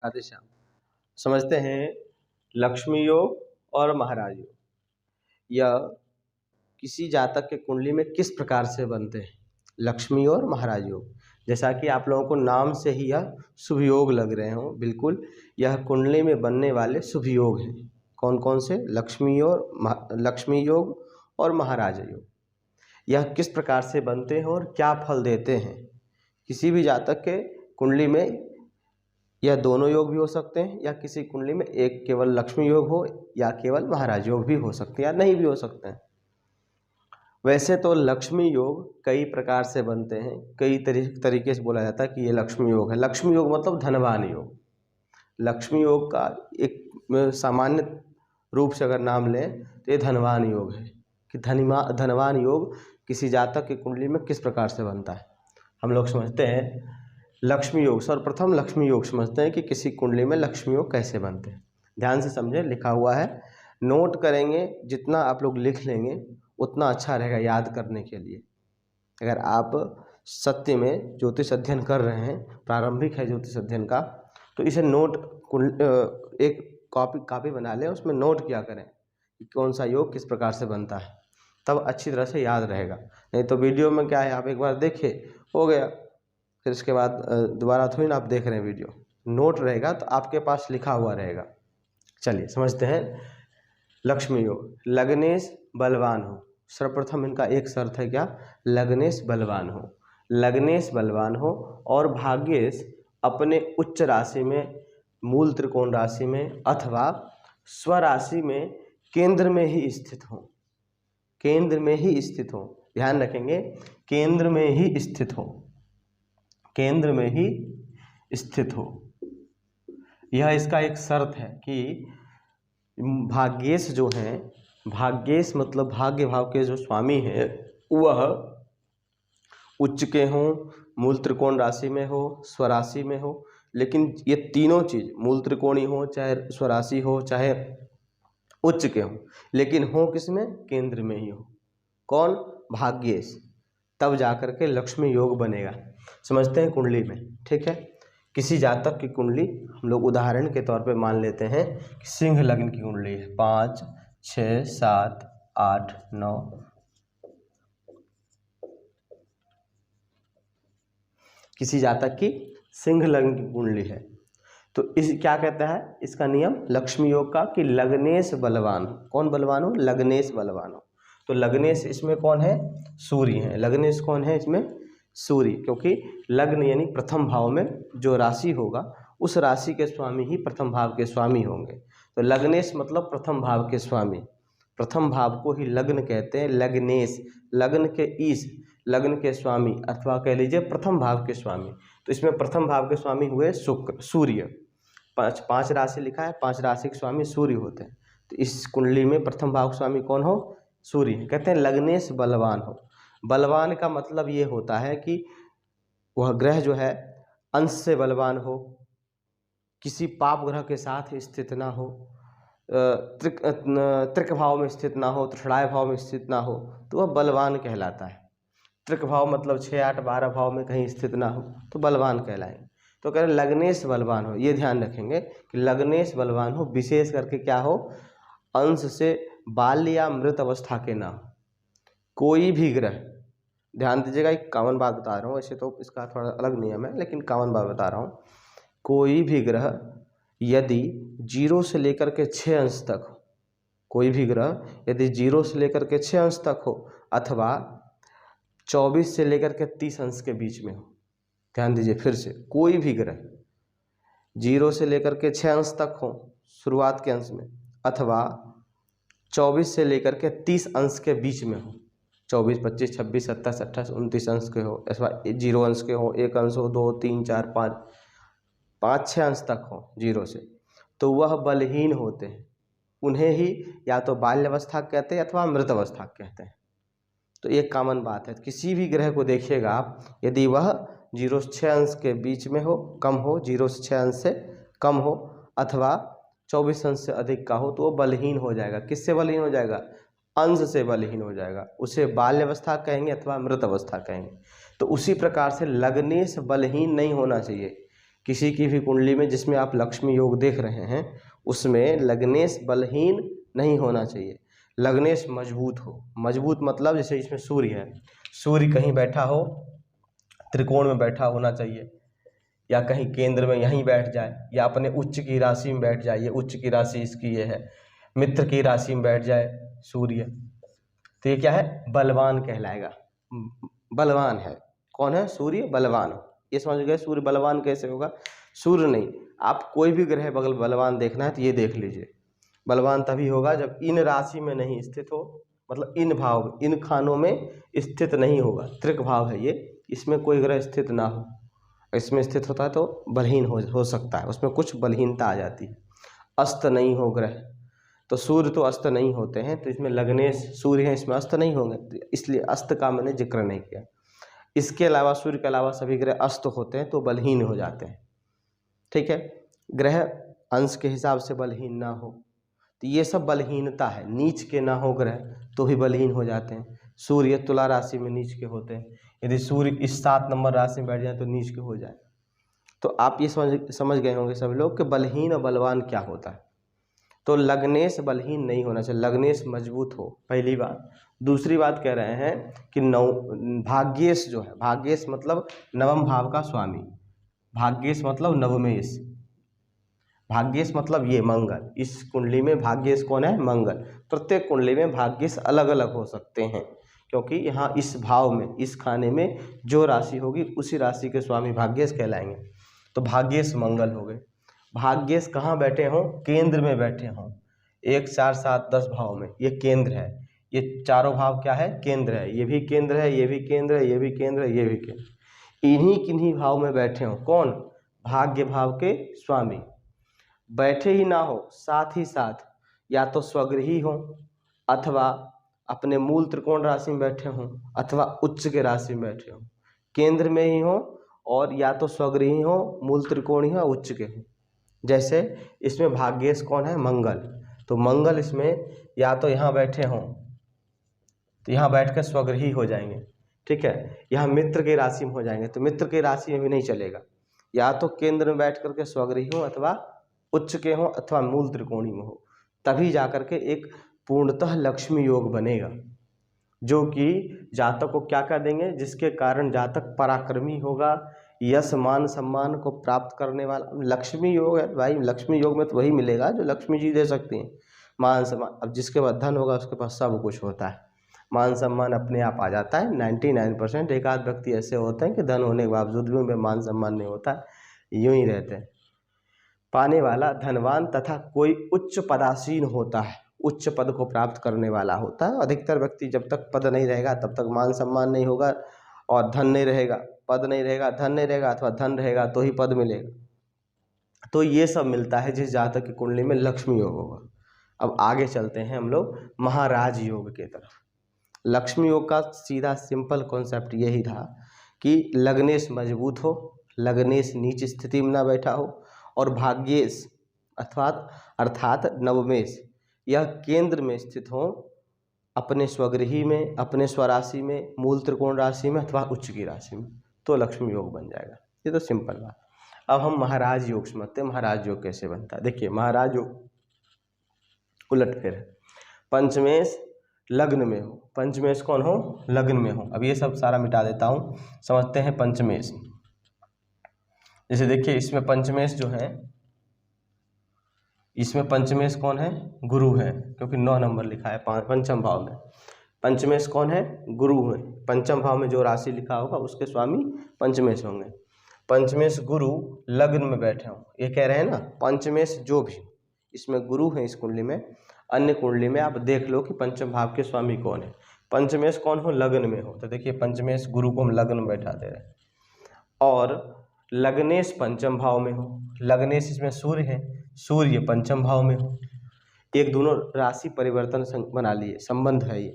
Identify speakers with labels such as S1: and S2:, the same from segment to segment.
S1: राधे श्याम। समझते हैं लक्ष्मी योग और महाराज योग। यह किसी जातक के कुंडली में किस प्रकार से बनते हैं, लक्ष्मी और महाराज योग। जैसा कि आप लोगों को नाम से ही यह शुभ योग लग रहे हों, बिल्कुल यह कुंडली में बनने वाले शुभ योग हैं। कौन कौन से? लक्ष्मी योग और महाराज योग। यह किस प्रकार से बनते हैं और क्या फल देते हैं। किसी भी जातक के कुंडली में यह दोनों योग भी हो सकते हैं, या किसी कुंडली में एक केवल लक्ष्मी योग हो या केवल महाराज योग भी हो सकते हैं, या नहीं भी हो सकते हैं। वैसे तो लक्ष्मी योग कई प्रकार से बनते हैं, कई तरीके से बोला जाता है कि ये लक्ष्मी योग है। लक्ष्मी योग मतलब धनवान योग। लक्ष्मी योग का एक सामान्य रूप से अगर नाम लें तो ये धनवान योग है कि धनवान योग किसी जातक की कुंडली में किस प्रकार से बनता है। हम लोग समझते हैं लक्ष्मी योग। सर्वप्रथम लक्ष्मी योग समझते हैं कि किसी कुंडली में लक्ष्मी योग कैसे बनते हैं। ध्यान से समझें, लिखा हुआ है, नोट करेंगे। जितना आप लोग लिख लेंगे उतना अच्छा रहेगा याद करने के लिए। अगर आप सत्य में ज्योतिष अध्ययन कर रहे हैं, प्रारंभिक है ज्योतिष अध्ययन का, तो इसे एक कॉपी बना लें, उसमें नोट किया करें कि कौन सा योग किस प्रकार से बनता है, तब अच्छी तरह से याद रहेगा। नहीं तो वीडियो में क्या है, आप एक बार देखिए हो गया, फिर इसके बाद दोबारा थोड़ी ना आप देख रहे हैं वीडियो। नोट रहेगा तो आपके पास लिखा हुआ रहेगा। चलिए समझते हैं लक्ष्मी योग। लग्नेश बलवान हो। सर्वप्रथम इनका एक शर्त है, क्या? लग्नेश बलवान हो। लग्नेश बलवान हो और भाग्येश अपने उच्च राशि में, मूल त्रिकोण राशि में अथवा स्वराशि में केंद्र में ही स्थित हो। केंद्र में ही स्थित हो, ध्यान रखेंगे, केंद्र में ही स्थित हो, केंद्र में ही स्थित हो। यह इसका एक शर्त है कि भाग्येश जो हैं, भाग्येश मतलब भाग्य भाव के जो स्वामी हैं, वह उच्च के हों, मूल त्रिकोण राशि में हो, स्वराशि में हो। लेकिन ये तीनों चीज, मूल त्रिकोणी हो, चाहे स्वराशि हो, चाहे उच्च के हो, लेकिन हो किसमें? केंद्र में ही हो। कौन? भाग्येश। तब जाकर के लक्ष्मी योग बनेगा। समझते हैं कुंडली में, ठीक है। किसी जातक की कुंडली हम लोग उदाहरण के तौर पे मान लेते हैं कि सिंह लग्न की कुंडली है, 5, 6, 7, 8, 9। किसी जातक की सिंह लग्न की कुंडली है तो इस क्या कहता है इसका नियम लक्ष्मी योग का कि लग्नेश बलवान। कौन बलवान हो? लग्नेश बलवान हो। तो लग्नेश इसमें कौन है? सूर्य है। लग्नेश कौन है इसमें? सूर्य। क्योंकि लग्न यानी प्रथम भाव में जो राशि होगा उस राशि के स्वामी ही प्रथम भाव के स्वामी होंगे। तो लग्नेश मतलब प्रथम भाव के स्वामी। प्रथम भाव को ही लग्न कहते हैं। लग्नेश, लग्न के ईश, लग्न के स्वामी अथवा कह लीजिए प्रथम भाव के स्वामी। तो इसमें प्रथम भाव के स्वामी हुए शुक्र, सूर्य। पांच राशि लिखा है, 5 राशि के स्वामी सूर्य होते हैं। तो इस कुंडली में प्रथम भाव स्वामी कौन हो? सूर्य। कहते हैं लग्नेश बलवान हो। बलवान का मतलब ये होता है कि वह ग्रह जो है अंश से बलवान हो, किसी पाप ग्रह के साथ स्थित ना हो, त्रिक भाव में स्थित ना हो, तृतीय भाव में स्थित ना हो, तो वह बलवान कहलाता है। त्रिक भाव मतलब 6, 8, 12 भाव में कहीं स्थित ना हो तो बलवान कहलाएंगे। तो कह रहे लग्नेश बलवान हो। ये ध्यान रखेंगे कि लग्नेश बलवान हो, विशेष करके क्या हो? अंश से बाल्य या मृत अवस्था के ना हो। कोई भी ग्रह, ध्यान दीजिएगा, एक कॉमन बात बता रहा हूँ, ऐसे तो इसका थोड़ा अलग नियम है लेकिन कॉमन बात बता रहा हूँ। कोई भी ग्रह यदि 0 से लेकर के 6 अंश तक हो, कोई भी ग्रह यदि 0 से लेकर के 6 अंश तक हो अथवा 24 से लेकर के 30 अंश के बीच में हो। ध्यान दीजिए फिर से, कोई भी ग्रह 0 से लेकर के 6 अंश तक हो शुरुआत के अंश में, अथवा 24 से लेकर के 30 अंश के बीच में हो। 24, 25, 26, 27, 28, 29 अंश के हो, अथवा 0 अंश के हो, 1 अंश हो, 2, 3, 4, 5, 6 अंश तक हो 0 से, तो वह बलहीन होते हैं। उन्हें ही या तो बाल्यावस्था कहते हैं अथवा मृत अवस्था कहते हैं। तो एक कॉमन बात है, किसी भी ग्रह को देखिएगा आप, यदि वह 0 से 6 अंश के बीच में हो, कम हो, 0 से 6 अंश से कम हो अथवा 24 अंश से अधिक का हो, तो वो बलहीन हो जाएगा। किससे बलहीन हो जाएगा? अंश से बलहीन हो जाएगा। उसे बाल्यावस्था कहेंगे अथवा मृत अवस्था कहेंगे। तो उसी प्रकार से लग्नेश बलहीन नहीं होना चाहिए किसी की भी कुंडली में जिसमें आप लक्ष्मी योग देख रहे हैं उसमें लग्नेश बलहीन नहीं होना चाहिए, लग्नेश मजबूत हो। मजबूत मतलब जैसे इसमें सूर्य है, सूर्य कहीं बैठा हो, त्रिकोण में बैठा होना चाहिए, या कहीं केंद्र में यहीं बैठ जाए, या अपने उच्च की राशि में बैठ जाए। ये उच्च की राशि इसकी ये है, मित्र की राशि में बैठ जाए सूर्य, तो ये क्या है, बलवान कहलाएगा। बलवान है, कौन है, सूर्य बलवान। ये समझ गए सूर्य बलवान कैसे होगा, सूर्य नहीं, आप कोई भी ग्रह बगल बलवान देखना है तो ये देख लीजिए। बलवान तभी होगा जब इन राशि में नहीं स्थित हो, मतलब इन भाव, इन खानों में स्थित नहीं होगा। त्रिक भाव है ये, इसमें कोई ग्रह स्थित ना हो, इसमें स्थित होता है तो बलहीन हो सकता है, उसमें कुछ बलहीनता आ जाती है। अस्त नहीं हो ग्रह, तो सूर्य तो अस्त नहीं होते हैं, तो इसमें लग्नेश सूर्य है, इसमें अस्त नहीं होंगे, इसलिए अस्त का मैंने जिक्र नहीं किया। इसके अलावा सूर्य के अलावा सभी ग्रह अस्त होते हैं तो बलहीन हो जाते हैं। ठीक है, ग्रह अंश के हिसाब से बलहीन ना हो, तो ये सब बलहीनता है। नीच के ना हो ग्रह तो भी बलहीन हो जाते हैं। सूर्य तुला राशि में नीच के होते हैं, यदि सूर्य इस 7 नंबर राशि में बैठ जाए तो नीच के हो जाए। तो आप ये समझ गए होंगे सब लोग कि बलहीन और बलवान क्या होता है। तो लग्नेश बलहीन नहीं होना चाहिए, लग्नेश मजबूत हो, पहली बात। दूसरी बात कह रहे हैं कि भाग्येश जो है, भाग्येश मतलब नवम भाव का स्वामी, भाग्येश मतलब नवमेश, भाग्येश मतलब ये मंगल। इस कुंडली में भाग्येश कौन है, मंगल। प्रत्येक कुंडली में भाग्येश अलग अलग हो सकते हैं, क्योंकि यहाँ इस भाव में, इस खाने में जो राशि होगी उसी राशि के स्वामी भाग्येश कहलाएंगे। तो भाग्येश मंगल हो गए। भाग्येश कहाँ बैठे हों, केंद्र में बैठे हों, 1 4 7 10 भाव में, ये केंद्र है। ये चारों भाव क्या है, केंद्र है। ये भी केंद्र है, ये भी केंद्र है, ये भी केंद्र है, ये भी केंद्र। इन्हीं किन्हीं भाव में बैठे हों, कौन, भाग्य भाव के स्वामी। बैठे ही ना हो, साथ ही साथ या तो स्वगृही हो, अथवा अपने मूल त्रिकोण राशि में बैठे हों, अथवा उच्च के राशि में बैठे हों। केंद्र में ही हो, और या तो स्वगृही हो, मूल त्रिकोणी हो, उच्च के हो। जैसे इसमें भाग्येश कौन है, मंगल। तो मंगल इसमें या तो यहाँ बैठे हों तो यहाँ बैठ कर स्वगृही हो जाएंगे, ठीक है। यहाँ मित्र की राशि में हो जाएंगे तो मित्र की राशि में भी नहीं चलेगा। या तो केंद्र में बैठ करके स्वगृही हो, अथवा उच्च के हो, अथवा मूल त्रिकोणी में हो, तभी जाकर के एक पूर्णतः लक्ष्मी योग बनेगा, जो कि जातक को क्या क्या देंगे, जिसके कारण जातक पराक्रमी होगा, यश मान सम्मान को प्राप्त करने वाला। लक्ष्मी योग है भाई, लक्ष्मी योग में तो वही मिलेगा जो लक्ष्मी जी दे सकती हैं, मान सम्मान। अब जिसके पास धन होगा उसके पास सब कुछ होता है, मान सम्मान अपने आप आ जाता है। 99%। एक आध व्यक्ति ऐसे होते हैं कि धन होने के बावजूद भी उनमें मान सम्मान नहीं होता, यूं ही रहते हैं। पाने वाला धनवान तथा कोई उच्च पदासीन होता है, उच्च पद को प्राप्त करने वाला होता है। अधिकतर व्यक्ति जब तक पद नहीं रहेगा तब तक मान सम्मान नहीं होगा, और धन नहीं रहेगा, पद नहीं रहेगा, धन नहीं रहेगा, अथवा धन रहेगा तो ही पद मिलेगा। तो ये सब मिलता है जिस जातक की कुंडली में लक्ष्मी योग होगा। अब आगे चलते हैं हम लोग महाराज योग के तरफ। लक्ष्मी योग का सीधा सिंपल कॉन्सेप्ट यही था कि लग्नेश मजबूत हो, लग्नेश नीच स्थिति में ना बैठा हो, और भाग्येश अर्थात नवमेश यह केंद्र में स्थित हो, अपने स्वगृही में, अपने स्वराशि में, मूल त्रिकोण राशि में, अथवा उच्च की राशि में, तो लक्ष्मी योग बन जाएगा। ये तो सिंपल बात। अब हम महाराज योग समझते हैं, महाराज योग कैसे बनता है। देखिए महाराज योग उलटफेर है। पंचमेश लग्न में हो, पंचमेश कौन हो, लग्न में हो। अब ये सब सारा मिटा देता हूँ, समझते हैं पंचमेश। जैसे देखिए इसमें पंचमेश जो है, इसमें पंचमेश कौन है, गुरु है, क्योंकि 9 नंबर लिखा है पंचम भाव में। पंचमेश कौन है, गुरु है। पंचम भाव में जो राशि लिखा होगा उसके स्वामी पंचमेश होंगे। पंचमेश गुरु लग्न में बैठे हों, ये कह रहे हैं ना। पंचमेश जो भी, इसमें गुरु है इस कुंडली में, अन्य कुंडली में आप देख लो कि पंचम भाव के स्वामी कौन है। पंचमेश कौन हो, लग्न में हो, तो देखिए पंचमेश गुरु को हम लग्न में बैठा दे रहे हैं। और लग्नेश पंचम भाव में हो, लग्नेश इसमें सूर्य है, सूर्य पंचम भाव में हो। एक दोनों राशि परिवर्तन बना लिए, संबंध है ये,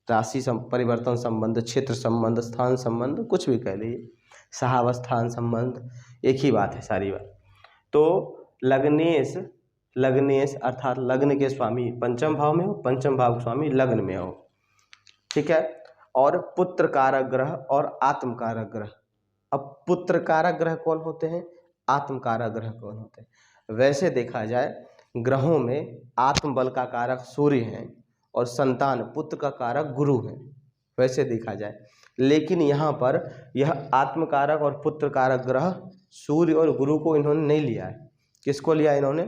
S1: राशि परिवर्तन संबंध, क्षेत्र संबंध, स्थान संबंध, कुछ भी कह लीजिए, सहावस्थान संबंध, एक ही बात है सारी बात। तो लग्नेश अर्थात लग्न के स्वामी पंचम भाव में हो, पंचम भाव के स्वामी लग्न में हो, ठीक है। और पुत्र कारक ग्रह और आत्म कारक ग्रह। अब पुत्र कारक ग्रह कौन होते हैं, आत्मकारक ग्रह कौन होते हैं। वैसे देखा जाए ग्रहों में आत्म बल का कारक सूर्य है और संतान पुत्र का कारक गुरु है, वैसे देखा जाए। लेकिन यहाँ पर यह आत्मकारक और पुत्र कारक ग्रह सूर्य और गुरु को इन्होंने नहीं लिया है। किसको लिया इन्होंने?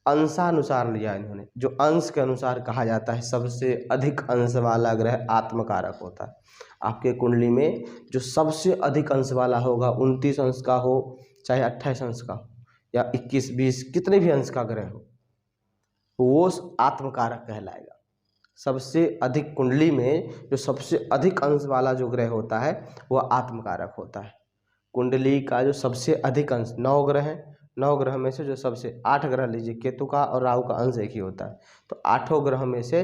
S1: अंशानुसार लिया इन्होंने। जो अंश के अनुसार कहा जाता है सबसे अधिक अंश वाला ग्रह आत्मकारक होता है। आपके कुंडली में जो सबसे अधिक अंश वाला होगा, 29 अंश का हो चाहे 28 अंश का हो या 21 20 कितने भी अंश का ग्रह हो, वो आत्मकारक कहलाएगा। सबसे अधिक कुंडली में जो सबसे अधिक अंश वाला जो ग्रह होता है वह आत्मकारक होता है। कुंडली का जो सबसे अधिक अंश 9 ग्रह हैं, 9 ग्रह में से जो सबसे 8 ग्रह लीजिए, केतु का और राहु का अंश एक ही होता है, तो 8 ग्रह में से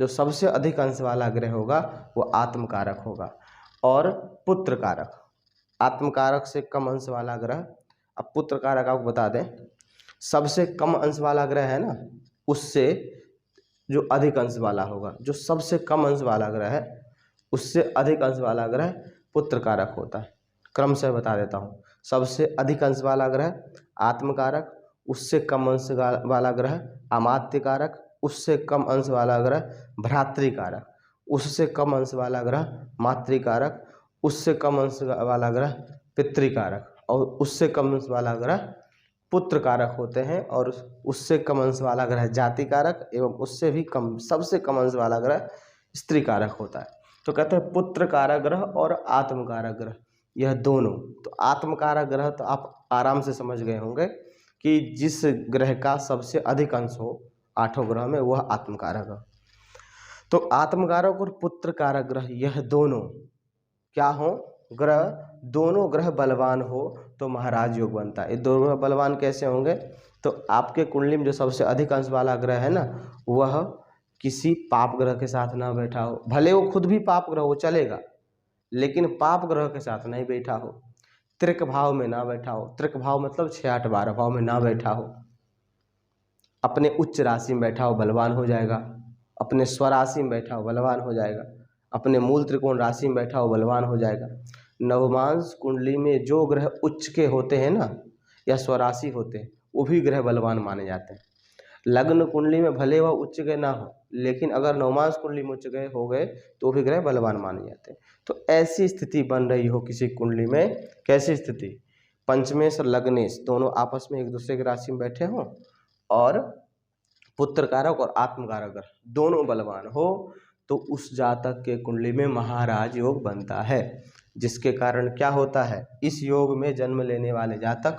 S1: जो सबसे अधिक अंश वाला ग्रह होगा वो आत्मकारक होगा। और पुत्र कारक, आत्मकारक से कम अंश वाला ग्रह, अब पुत्र कारक आपको बता दें, सबसे कम अंश वाला ग्रह है ना, उससे जो अधिक अंश वाला होगा, जो सबसे कम अंश वाला ग्रह है उससे अधिक अंश वाला ग्रह पुत्र कारक होता है। क्रम से बता देता हूँ। सबसे अधिक अंश वाला ग्रह आत्मकारक, उससे कम अंश वाला ग्रह अमात्य कारक, उससे कम अंश वाला ग्रह भ्रातृकारक, उससे कम अंश वाला ग्रह मातृकारक, उससे कम अंश वाला ग्रह पितृकारक और उससे कम अंश वाला ग्रह पुत्र कारक होते हैं। और उससे कम अंश वाला ग्रह जाति कारक एवं उससे भी कम, सबसे कम अंश वाला ग्रह स्त्री कारक होता है। तो कहते हैं पुत्र कारक ग्रह और आत्मकारक ग्रह, यह दोनों। तो आत्मकारक ग्रह तो आप आराम से समझ गए होंगे कि जिस ग्रह का सबसे अधिक अंश हो 8 ग्रह में वह आत्मकारक है। तो आत्मकारक और पुत्र कारक ग्रह यह दोनों क्या हो ग्रह, दोनों ग्रह बलवान हो तो महाराज योग बनता है। ये दोनों ग्रह बलवान कैसे होंगे? तो आपके कुंडली में जो सबसे अधिक अंश वाला ग्रह है ना, वह किसी पाप ग्रह के साथ ना बैठा हो, भले वो खुद भी पाप ग्रह हो चलेगा, लेकिन पाप ग्रह के साथ नहीं बैठा हो, त्रिक भाव में ना बैठा हो। त्रिक भाव मतलब 6 8 12 भाव में ना बैठा हो, अपने उच्च राशि में बैठा हो बलवान हो जाएगा, अपने स्वराशि में बैठा हो बलवान हो जाएगा, अपने मूल त्रिकोण राशि में बैठा हो बलवान हो जाएगा। नवमांश कुंडली में जो ग्रह उच्च के होते हैं ना या स्वराशि होते हैं, वो भी ग्रह बलवान माने जाते हैं। लग्न कुंडली में भले वह उच्च गए ना हो, लेकिन अगर नवमांश कुंडली में उच्च गए हो गए तो भी ग्रह बलवान माने जाते हैं। तो ऐसी स्थिति बन रही हो किसी कुंडली में, कैसी स्थिति? पंचमेश और लग्नेश दोनों आपस में एक दूसरे की राशि में बैठे हों और पुत्र कारक और आत्मकारक ग्रह दोनों बलवान हो, तो उस जातक के कुंडली में महाराज योग बनता है। जिसके कारण क्या होता है, इस योग में जन्म लेने वाले जातक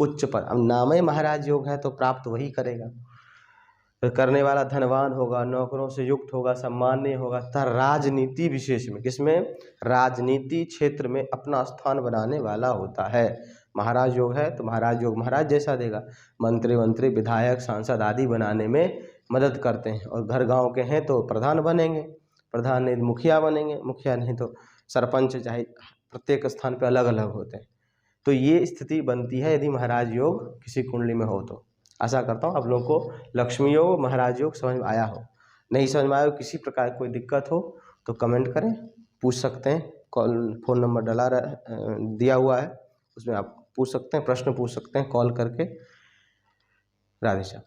S1: उच्च पर, अब नाम ही महाराज योग है तो प्राप्त वही करेगा, करने वाला धनवान होगा, नौकरों से युक्त होगा, सम्माननीय होगा तथा राजनीति विशेष में, किसमें? राजनीति क्षेत्र में अपना स्थान बनाने वाला होता है। महाराज योग है तो महाराज योग महाराज जैसा देगा। मंत्री विधायक सांसद आदि बनाने में मदद करते हैं। और घर गांव के हैं तो प्रधान बनेंगे, प्रधान नहीं तो मुखिया बनेंगे, मुखिया नहीं तो सरपंच, चाहे प्रत्येक स्थान पे अलग अलग होते हैं। तो ये स्थिति बनती है यदि महाराज योग किसी कुंडली में हो तो। आशा करता हूँ आप लोगों को लक्ष्मी योग महाराज योग समझ में आया हो। नहीं समझ में आया हो, किसी प्रकार कोई दिक्कत हो तो कमेंट करें, पूछ सकते हैं। कॉल फ़ोन नंबर दिया हुआ है, उसमें आप पूछ सकते हैं, प्रश्न पूछ सकते हैं कॉल करके। राधे श्याम।